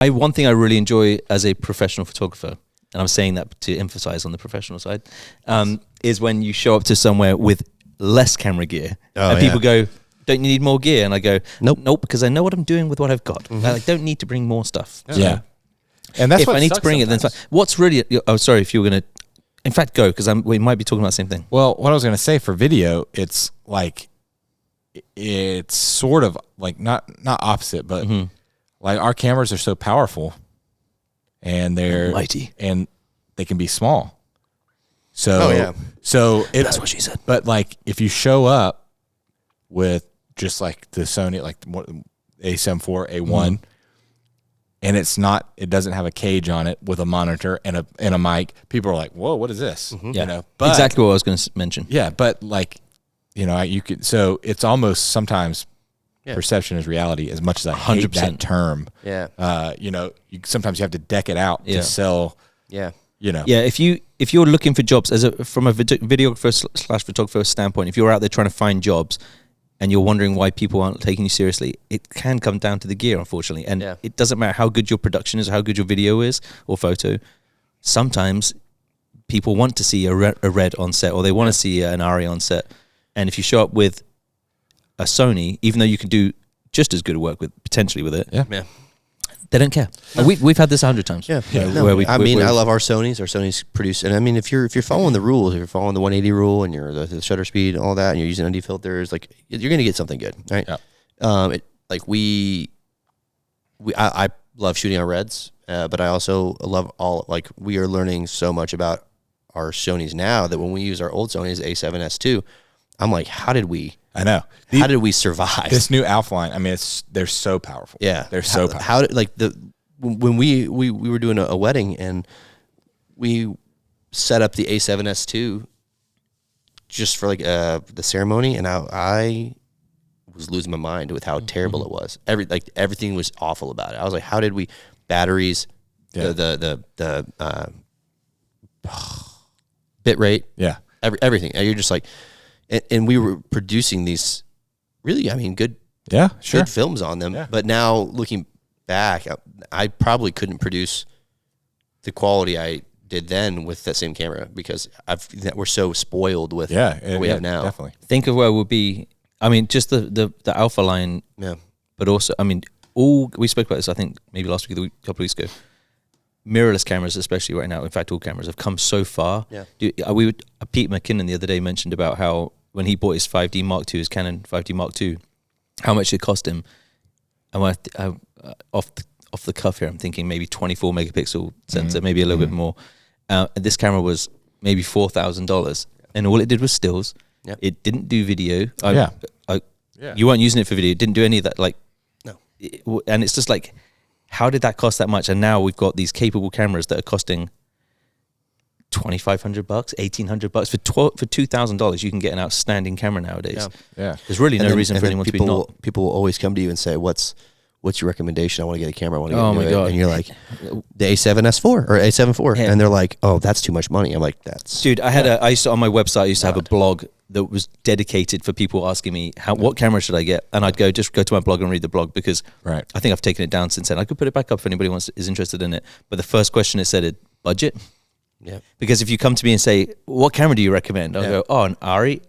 One thing I really enjoy as a professional photographer, and I'm saying that to emphasize on the professional side, is when you show up to somewhere with less camera gear and people go, don't you need more gear? And I go, nope, because I know what I'm doing with what I've got. I don't need to bring more stuff. Yeah. And that's if what I need to bring sometimes. it, then it's fine. What's really, oh, sorry, if you were going to, in fact, go, because we might be talking about the same thing. Well, what I was going to say for video, it's like, it's sort of like not opposite, but like our cameras are so powerful and they're mighty and they can be small. So, that's what she said. But like if you show up with just like the Sony, like A7 IV, A1, and it doesn't have a cage on it with a monitor and a mic, people are like, whoa, what is this? Yeah. You know, but, exactly what I was going to mention. Yeah, but like, you know, you could, so it's almost sometimes perception is reality as much as I hate 100%. that term. Yeah. You know, sometimes you have to deck it out to sell. Yeah. You know. Yeah, if you're looking for jobs from a videographer / photographer standpoint, if you're out there trying to find jobs and you're wondering why people aren't taking you seriously, it can come down to the gear, unfortunately. And it doesn't matter how good your production is, or how good your video is or photo. Sometimes people want to see a Red on set, or they want to see an Ari on set. And if you show up with a Sony, even though you can do just as good work potentially with it, they don't care. We've had this 100 times. Yeah. I love our Sonys. Our Sonys produce, and I mean, if you're following the rules, if you're following the 180 rule, and you're the shutter speed, and all that, and you're using ND filters, like you're gonna get something good, right? Yeah. I love shooting our Reds, but I also love we are learning so much about our Sonys now that when we use our old Sonys, A7S II, I'm like, how did we? I know. How did we survive this new Alpha line? I mean, they're so powerful. Yeah, they're so powerful. How did when we were doing a wedding and we set up the A7S II just for the ceremony, and I was losing my mind with how terrible it was. Everything was awful about it. I was like, how did we? Batteries, the bit rate, everything. And you're just like. And we were producing these really, I mean, good films on them. Yeah. But now looking back, I probably couldn't produce the quality I did then with that same camera because we're so spoiled with what we have now. Definitely. Think of where we'll be. I mean, just the Alpha line. Yeah. But also, I mean, we spoke about this, I think, maybe last week, a couple of weeks ago. Mirrorless cameras, especially right now, in fact, all cameras have come so far. Yeah. Pete McKinnon the other day mentioned about how when he bought his 5D Mark II, his Canon 5D Mark II, how much it cost him. And off the cuff here, I'm thinking maybe 24 megapixel sensor, maybe a little bit more. And this camera was maybe $4,000, and all it did was stills. Yep. It didn't do video. You weren't using it for video. It didn't do any of that. No. And it's just like, how did that cost that much? And now we've got these capable cameras that are costing $2,500, $1,800 for $2,000. You can get an outstanding camera nowadays. Yeah. There's really no reason for anyone to be not. People will always come to you and say, "What's your recommendation? I want to get a camera. I want to get oh my God. And you're like, the A7S4 or A7 IV, and they're like, "Oh, that's too much money." I'm like, "That's." Dude, I used to on my website. I used to have a blog that was dedicated for people asking me what camera should I get, and I'd go to my blog and read the blog because I think I've taken it down since then. I could put it back up if anybody is interested in it. But the first question it said budget. Yeah. Because if you come to me and say, "What camera do you recommend?" I'll go, "Oh, an Ari."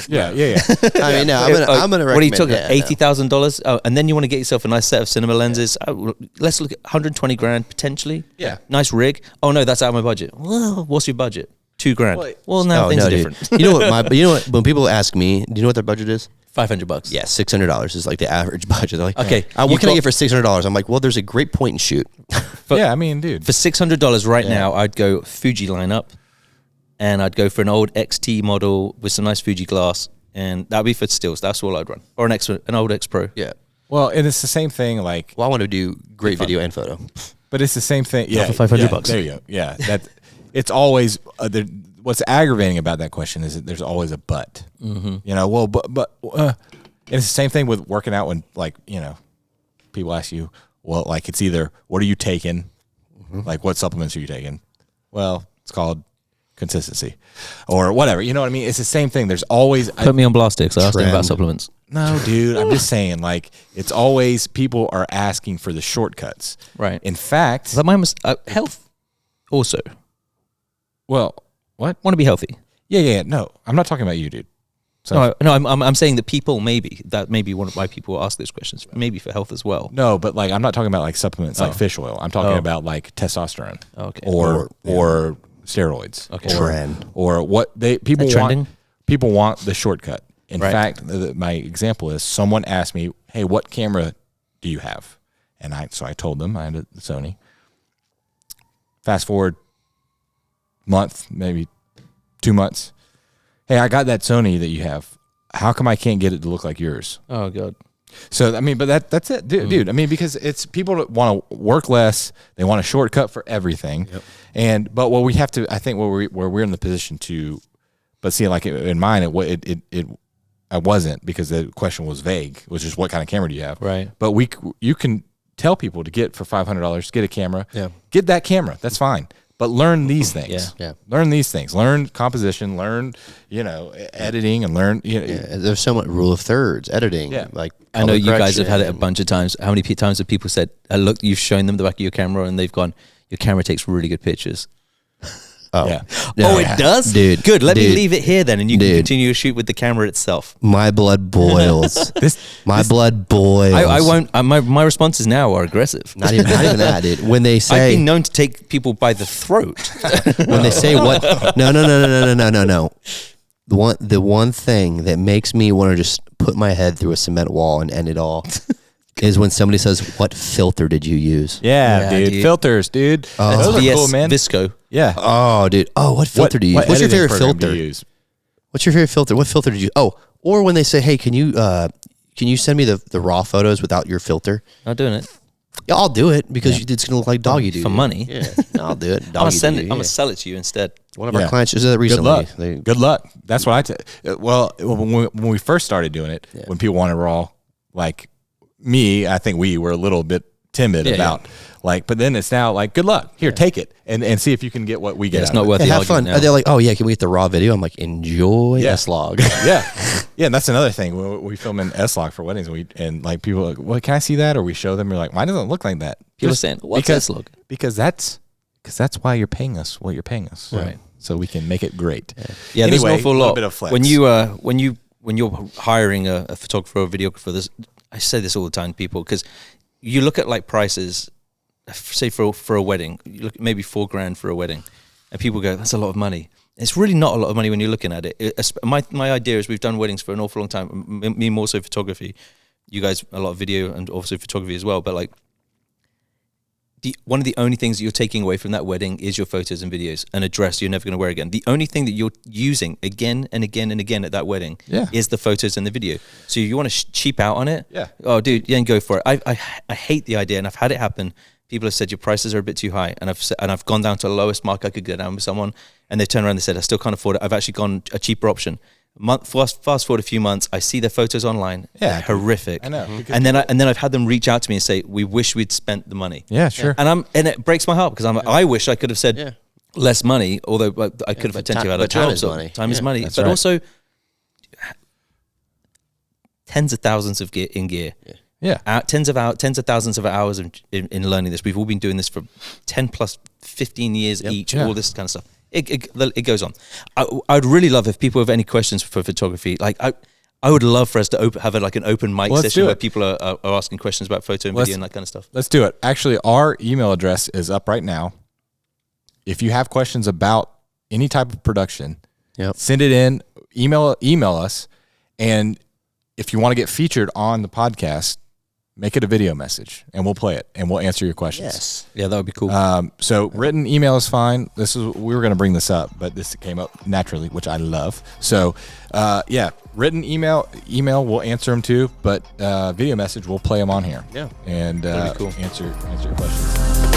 Yeah. I mean, no, I'm gonna recommend. What are you talking about? $80,000? Oh, and then you want to get yourself a nice set of cinema lenses. Oh, let's look at 120 grand potentially. Yeah. Nice rig. Oh no, that's out of my budget. Well, what's your budget? $2,000. Well, now things are different. You know what? When people ask me, do you know what their budget is? $500. Yeah, $600 is like the average budget. They're like, okay, what can I get for $600? I'm like, well, there's a great point and shoot. I mean, dude, for $600 right now, I'd go Fuji lineup, and I'd go for an old XT model with some nice Fuji glass, and that'd be for stills. That's all I'd run, or an old X Pro. Yeah. Well, and it's the same thing. Like, I want to do great video and photo, but it's the same thing. Yeah, for $500. There you go. Yeah, it's always what's aggravating about that question is that there's always a but. Mm-hmm. You know, well, but it's the same thing with working out when, like, you know, people ask you, well, like, it's either what are you taking, like, what supplements are you taking? Well, it's called consistency or whatever. You know what I mean? It's the same thing. There's always put me on Blastix. I asked him about supplements. No, dude, I'm just saying, like, it's always people are asking for the shortcuts. Right. In fact, but mine was health also. Well, what? Want to be healthy? Yeah. No, I'm not talking about you, dude. So, no, I'm saying that people that may be one of why people ask those questions. Maybe for health as well. No, but like I'm not talking about like supplements like fish oil. I'm talking about like testosterone, or steroids, or what people want. People want the shortcut. In fact, my example is someone asked me, "Hey, what camera do you have?" And I told them I had a Sony. Fast forward month, maybe 2 months. Hey, I got that Sony that you have. How come I can't get it to look like yours? Oh God. So I mean, but that's it, dude. I mean, because it's people that want to work less. They want a shortcut for everything. Yep. But what we have to, I think, where we're in the position to, but see, like in mine, I wasn't, because the question was vague. It was just what kind of camera do you have? Right. But you can tell people to get for $500, get a camera. Yeah. Get that camera. That's fine. But learn these things. Yeah. Learn these things. Learn composition. Learn, editing, and learn. There's so much rule of thirds, editing. Yeah. Like I know you guys have had it a bunch of times. How many times have people said, "Look, you've shown them the back of your camera, and they've gone, your camera takes really good pictures." Oh, yeah. Oh, it does? Dude. Good. Let me leave it here then, and you can continue to shoot with the camera itself. My blood boils. Blood boils. I won't. My responses now are aggressive. Not even that, dude. When they say, I've been known to take people by the throat. when they say what? No. The one thing that makes me want to just put my head through a cement wall and end it all is when somebody says, "What filter did you use?" Yeah, dude. Filters, dude. Those are cool, man. Visco. Yeah. Oh, dude. Oh, what filter do you use? What's your favorite filter? What's your favorite filter? What filter did you use? Oh, or when they say, "Hey, can you send me the raw photos without your filter?" Not doing it. Yeah, I'll do it because it's gonna look like doggy dude. For money. Yeah, I'll do it. I'm gonna sell it to you instead. One of our clients just did that recently. Good luck. That's what well, when we first started doing it, when people wanted raw, like me, I think we were a little bit timid about but then it's now like, good luck. Here, take it and see if you can get what we get. It's not worth the have fun. Now. They're like, "Oh yeah, can we get the raw video?" I'm like, "Enjoy S-Log." Yeah. And that's another thing. We film in S-Log for weddings, and like people are like, "Well, can I see that?" Or we show them, we're like, "Why doesn't it look like that?" People are saying, "What's S-Log?" Because that's why you're paying us what you're paying us, right? So we can make it great. Yeah, anyway, there's an awful lot. Bit of flex. When you're hiring a photographer or videographer, I say this all the time to people, because you look at like prices, say for a wedding, you look at maybe $4,000 for a wedding, and people go, "That's a lot of money." It's really not a lot of money when you're looking at it. My idea is, we've done weddings for an awful long time. Me more so photography. You guys a lot of video and also photography as well. But like, one of the only things that you're taking away from that wedding is your photos and videos, and a dress you're never going to wear again. The only thing that you're using again and again and again at that wedding is the photos and the video. So if you want to cheap out on it, oh dude, then go for it. I hate the idea, and I've had it happen. People have said your prices are a bit too high, and I've gone down to the lowest mark I could go down with someone, and they turn around and they said, "I still can't afford it." I've actually gone a cheaper option. Fast forward a few months, I see their photos online. They're horrific. I know. And then I've had them reach out to me and say, "We wish we'd spent the money." Yeah, sure. And it breaks my heart, because I wish I could have said less money, although I could have potentially had a job. Time is money. Time is money. That's but right. also tens of thousands of gear. Yeah. Tens of thousands of hours in learning this. We've all been doing this for 10 plus 15 years each, all this kind of stuff. It goes on. I'd really love if people have any questions for photography. Like I would love for us to have an open mic session where people are asking questions about photo and video and that kind of stuff. Let's do it. Actually, our email address is up right now. If you have questions about any type of production, send it in, email us, and if you want to get featured on the podcast, make it a video message, and we'll play it, and we'll answer your questions. Yes. Yeah, that would be cool. So written email is fine. We were going to bring this up, but this came up naturally, which I love. So, written email, we'll answer them too, but video message, we'll play them on here. Yeah. And That'd be cool. answer your questions.